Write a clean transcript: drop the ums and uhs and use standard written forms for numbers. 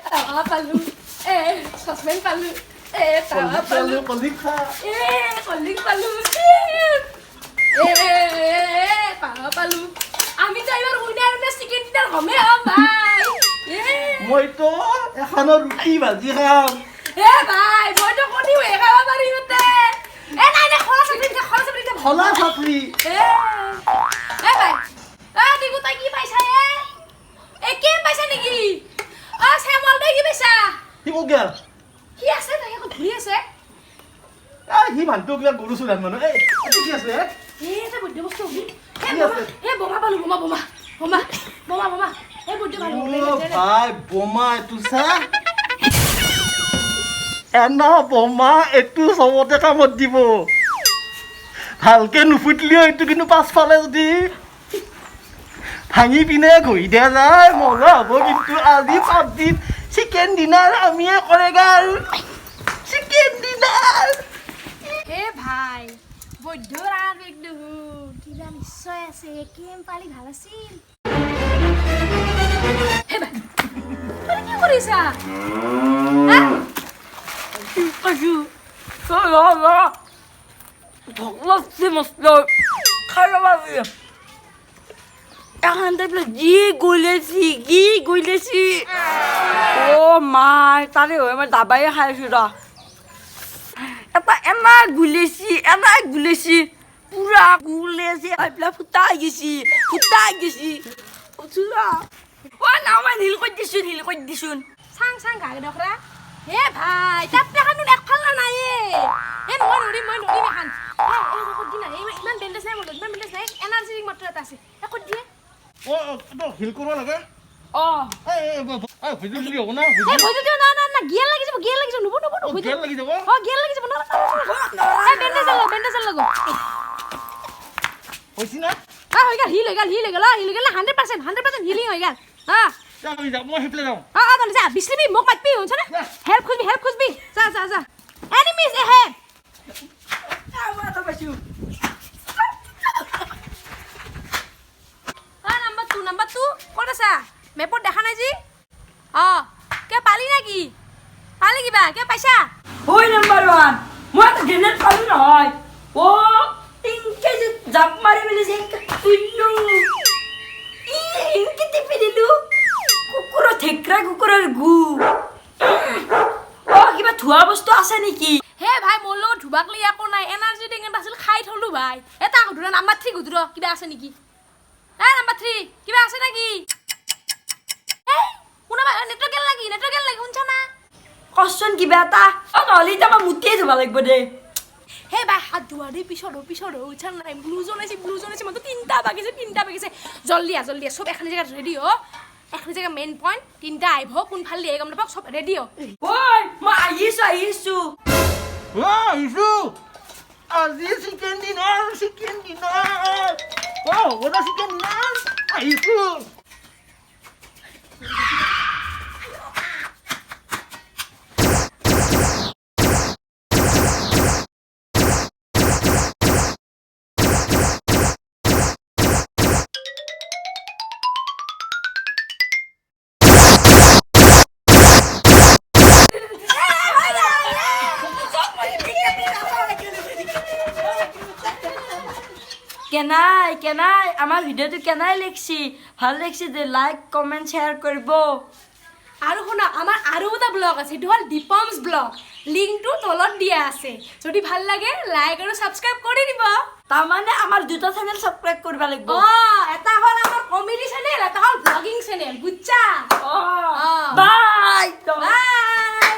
tawa palu. Sosmen palu. Tawa palu. Kolik kha. Kolik palu. Tawa palu. Ami to ebar winner me second dinner home bhai. Moi to ekhano ruti bhaji kham. Bhai, moi to koni hoye khaba parim te. Nai khola sabri de. Khola sabri. Bhai. Diku tai ki paisa কে পাইছা নেকি শ্যামল দে কি পাইছা কি কো গেল কি আছে তাই এখন ঘুরি আছে হি ভালটো কিবা গৰু চুৰান মানে কি আছে এটা বড় বস্তু বোমা পালো বোমা এই বড় ভালো ভাই বোমা এটু চা এনা বোমা এটু সবতে কামত দিব ভালকে নুফুটলিও এটু কিন্তু পাছফালে যদি ভাঙি পিনে ঘূৰি দিয়া যায় মজা হ'ব কিন্তু আজি পাবজিত চিকেন ডিনাৰ আমিয়ে কৰেগা আৰু চিকেন ডিনাৰ ভাই বৈদ্য ৰাত একদম কিবা নিশ্চয় আছে কেম পালি ভাল আছিল ভাই তই কি কৰিছা এখন তাই জি গুলেছি ও মাই তাৰে হৈ মই দাবাই খাইছো ৰ এটা এনা গুলেছি পুৰা গুলেছি এইবিলাক ফুটা গেছি না মই নীল কৰি দিছোন চাং গাড়ী দখৰা ভাই তাত দেখানো একফাল নাই মই নৰিম এখন ইমান বেণ্ডেজ নাই মোৰ ইমান বেণ্ডেজ নাই এনাৰ্জি মাত্ৰ এটা আছে ক'ত দিয়ে তো হিল কৰিব লাগে ভুজুল দিব না না গিয়াৰ লাগি যাব নুবু গিয়াৰ লাগি যাব গিয়াৰ লাগি যাব বেণ্ডেজ লগো হৈছি না হৈ গ'ল হিল হৈ গ'ল 100% হিলিং হৈ গ'ল মই সেইফালে যাওঁ তই যা বিচলিবি মোক মাতবি শুনছনে হেল্প খুঁজবি যা এনিমিজ এহেড নাম্বাৰ 2 ক'ত আছা মেপত দেখা নাই জি কে পালি নেকি পালি কিবা কে পাইছা ওই নাম্বার 1 মই তো গ্রেনেড পালো নহয় ও তিনকে জাপ মারি মিলিছে তুইলো ইনকে টিপি দিলু কুকুৰৰ গু কিবা ধোৱা বস্তু আছে নেকি ভাই মোৰ লগত ধুবাকলি একো নাই এনাৰ্জি ড্ৰিংক আছিল খাই থলো ভাই এটা গুধৰা নাম্বাৰ 3 গুধৰা কিবা আছে নেকি নাম্বাৰ 3 কিবা আছে নেকি কোনবা নেটৱৰ্ক গেল লাগি শুনছা না কষ্টন কিবা এটা নহলি তা মই মুতিয়ে ধুবা লাগিব দে ভাই হাত ধোৱা দেই পিছৰ উঠা নাই ব্লু জন আছে মতো তিনটা বাগিছে জলদি সব এখন জায়গা ৰেডি এখন জায়গা মেইন পইণ্ট তিনটা আহিব কোনফাল দিয়ে গম নাপাওক সব ৰেডি ওই মই আহিছো আজি চিকেন ডিনাৰ ওটা চিকেন ডিনাৰ আহিছো কেনাই আমার ভিডিওটো কেনাই লাগছি ভাল লাগছি যে লাইক কমেন্ট শেয়ার করব আৰু শুনা আমাৰ আৰু এটা ব্লগ আছে সেইটো হ'ল দীপমছ ব্লগ লিংকটো তলত দিয়া আছে যদি ভাল লাগে লাইক আৰু সাবস্ক্ৰাইব কৰি দিব তাৰ মানে আমাৰ দুটা চ্যানেল সাবস্ক্ৰাইব কৰিব লাগিব এটা হ'ল আমাৰ কমেডি চ্যানেল এটা হ'ল ব্লগিং চ্যানেল বুঝছা বাই বাই